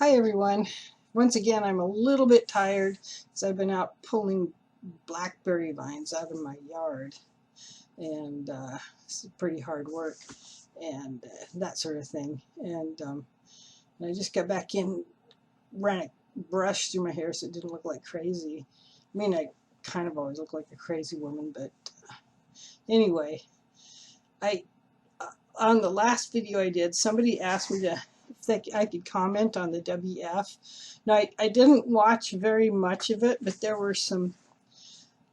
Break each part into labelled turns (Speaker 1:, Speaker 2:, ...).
Speaker 1: Hi everyone. Once again, I'm a little bit tired because I've been out pulling blackberry vines out of my yard, and it's pretty hard work and that sort of thing. And I just got back in, ran a brush through my hair so it didn't look like crazy. I mean, I kind of always look like a crazy woman, but anyway, I on the last video I did, somebody asked me to if I could comment on the WF. Now, I didn't watch very much of it, but there were some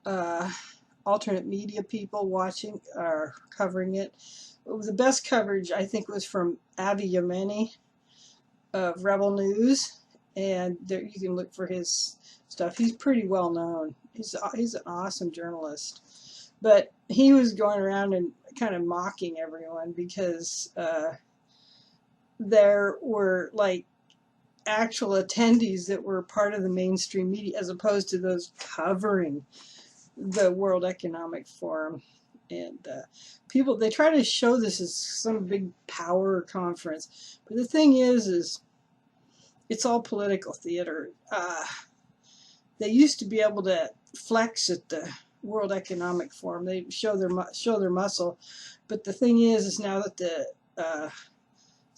Speaker 1: uh, alternate media people watching or covering it. The best coverage, I think, was from Avi Yemeni of Rebel News, and there you can look for his stuff. He's pretty well known. He's an awesome journalist, but he was going around and kind of mocking everyone because there were like actual attendees that were part of the mainstream media as opposed to those covering the World Economic Forum. And people, they try to show this as some big power conference, but the thing is it's all political theater. They used to be able to flex at the World Economic Forum. They show their muscle, but the thing is now that the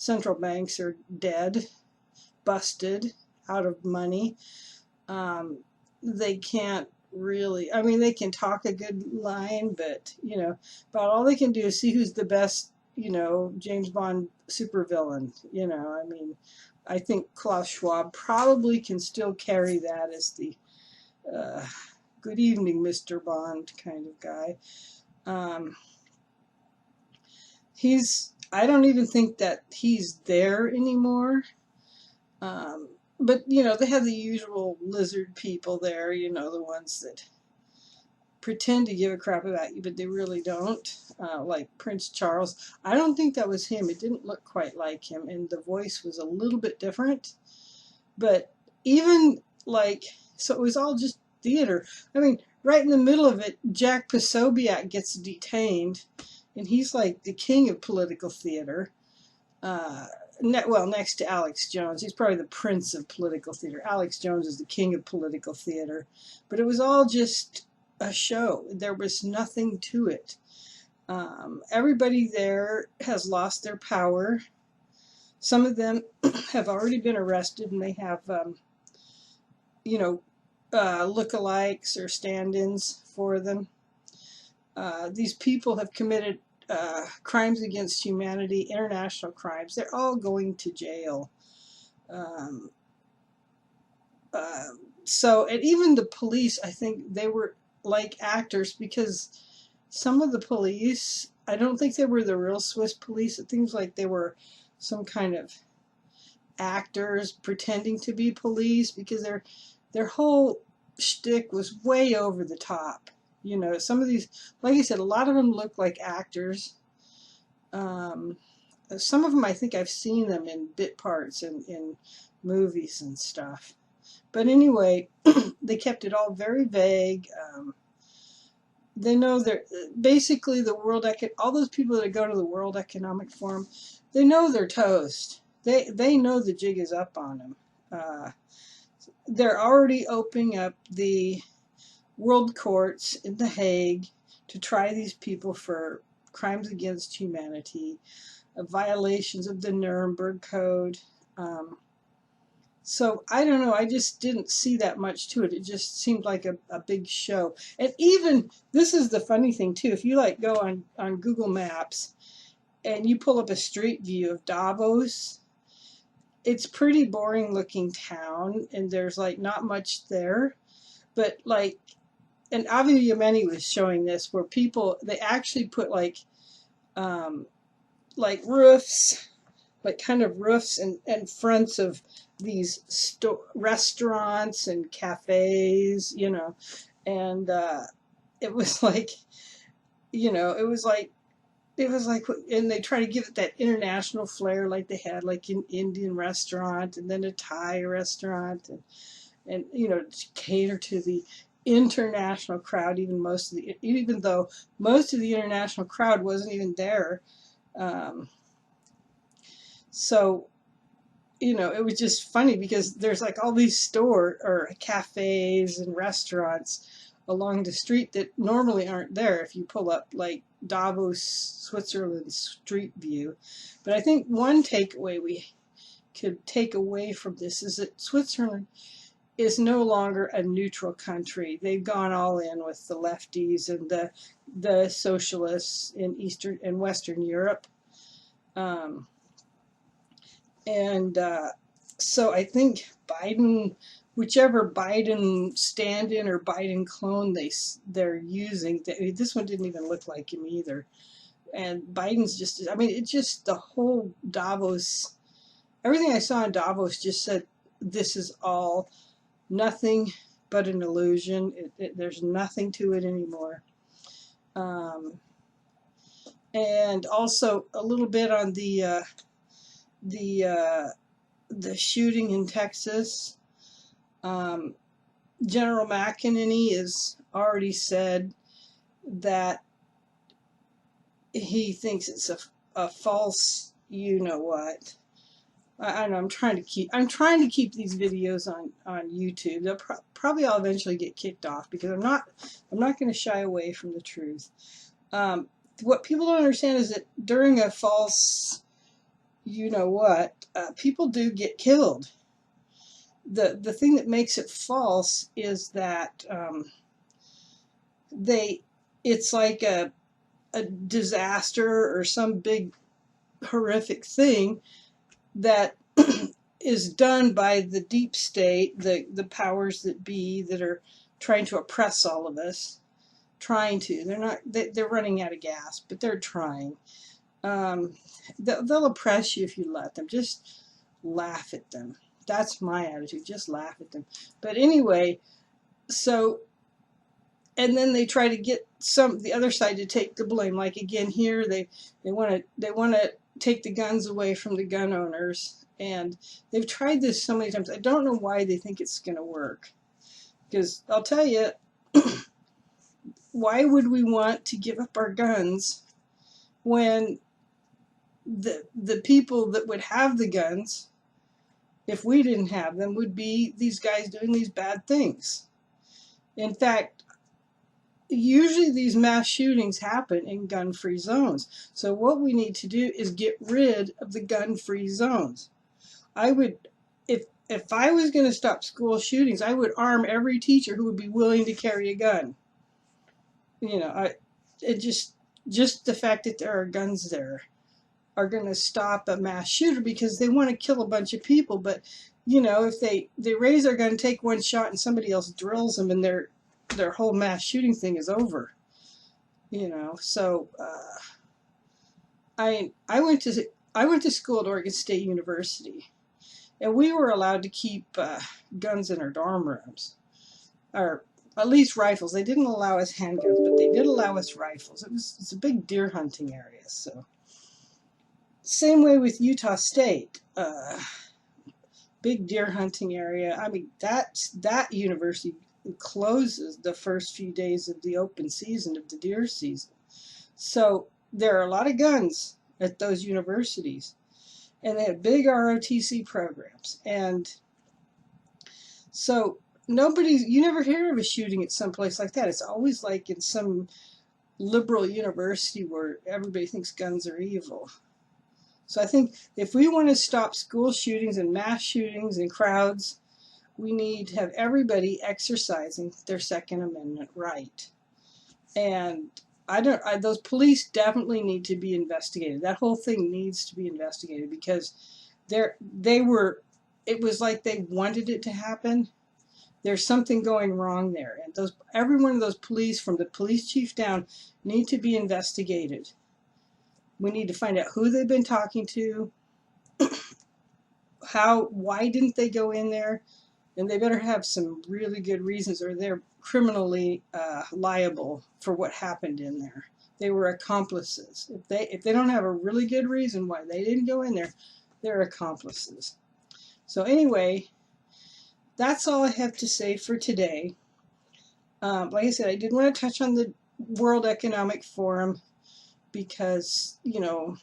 Speaker 1: central banks are dead, busted, out of money, they can't really, I mean, they can talk a good line, but, about all they can do is see who's the best, James Bond supervillain, I mean, I think Klaus Schwab probably can still carry that as the good evening, Mr. Bond kind of guy. I don't even think that he's there anymore. But, they have the usual lizard people there, the ones that pretend to give a crap about you, but they really don't, like Prince Charles. I don't think that was him. It didn't look quite like him, and the voice was a little bit different. But even like, so it was all just theater. I mean, right in the middle of it, Jack Posobiec gets detained, and he's like the king of political theater. Next to Alex Jones. He's probably the prince of political theater. Alex Jones is the king of political theater. But it was all just a show. There was nothing to it. Everybody there has lost their power. Some of them have already been arrested, and they have, lookalikes or stand-ins for them. These people have committed crimes against humanity, international crimes. They're all going to jail. Um, and even the police, I think they were like actors, because some of the police, I don't think they were the real Swiss police. It seems like they were some kind of actors pretending to be police, because their whole shtick was way over the top. Some of these, like I said, a lot of them look like actors. Some of them, I think I've seen them in bit parts in movies and stuff. But anyway, they kept it all very vague. They know they're basically all those people that go to the World Economic Forum, they know they're toast. They know the jig is up on them. They're already opening up the world courts in The Hague to try these people for crimes against humanity, violations of the Nuremberg Code. So I don't know, I just didn't see that much to it. It just seemed like a big show. And even, this is the funny thing too, if you like go on Google Maps and you pull up a street view of Davos, it's pretty boring looking town, and there's like not much there. But like, and Avi Yemeni was showing this, where people, they actually put like roofs, like kind of roofs and fronts of these restaurants and cafes, and it was like, it was like, and they try to give it that international flair, like they had like an Indian restaurant and then a Thai restaurant, and to cater to the international crowd, even though most of the international crowd wasn't even there. So you know, it was just funny because there's like all these store or cafes and restaurants along the street that normally aren't there if you pull up like Davos, Switzerland Street View. But I think one takeaway we could take away from this is that Switzerland is no longer a neutral country. They've gone all in with the lefties and the socialists in Eastern and Western Europe. Um, and so I think Biden, whichever Biden stand-in or Biden clone they're using, this one didn't even look like him either. And Biden's just, I mean, it's just the whole Davos, everything I saw in Davos just said this is all nothing but an illusion. There's nothing to it anymore. And also a little bit on the shooting in Texas. General McEnany has already said that he thinks it's a false, you know what. I know I'm trying to keep these videos on YouTube. They'll probably I'll eventually get kicked off because I'm not going to shy away from the truth. What people don't understand is that during a false, you know what, people do get killed. The thing that makes it false is that it's like a disaster or some big horrific thing that is done by the deep state, the powers that be that are trying to oppress all of us. They're running out of gas, but they're trying. They'll oppress you if you let them. Just laugh at them. That's my attitude. Just laugh at them. But anyway, so, and then they try to get the other side to take the blame. Like again here, they want to take the guns away from the gun owners, and they've tried this so many times. I don't know why they think it's going to work. Because I'll tell you, why would we want to give up our guns when the people that would have the guns, if we didn't have them, would be these guys doing these bad things? In fact, usually these mass shootings happen in gun-free zones. So what we need to do is get rid of the gun-free zones. If I was going to stop school shootings, I would arm every teacher who would be willing to carry a gun. You know, just the fact that there are guns there are going to stop a mass shooter because they want to kill a bunch of people. But, you know, if they raise their gun, take one shot, and somebody else drills them, and their whole mass shooting thing is over. You know, so I went to school at Oregon State University, and we were allowed to keep guns in our dorm rooms, or at least rifles. They didn't allow us handguns, but they did allow us rifles. It's a big deer hunting area, so. Same way with Utah State, big deer hunting area. I mean, that university closes the first few days of the open season of the deer season. So there are a lot of guns at those universities, and they have big ROTC programs. And so you never hear of a shooting at some place like that. It's always like in some liberal university where everybody thinks guns are evil. So I think if we want to stop school shootings and mass shootings and crowds, we need to have everybody exercising their Second Amendment right. And those police definitely need to be investigated. That whole thing needs to be investigated because it was like they wanted it to happen. There's something going wrong there. And every one of those police, from the police chief down, need to be investigated. We need to find out who they've been talking to, why didn't they go in there, and they better have some really good reasons, or they're criminally liable for what happened in there. They were accomplices. If they don't have a really good reason why they didn't go in there, they're accomplices. So anyway, that's all I have to say for today. Like I said, I did want to touch on the World Economic Forum because, you know,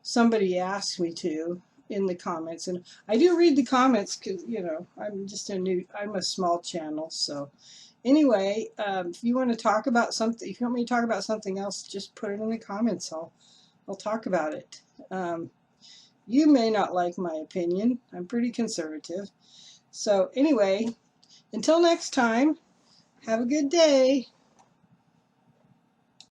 Speaker 1: somebody asked me to. in the comments. And I do read the comments because, you know, I'm a small channel. So anyway, if you want to talk about something, if you want me to talk about something else, just put it in the comments. I'll talk about it. You may not like my opinion. I'm pretty conservative. So anyway, until next time, have a good day.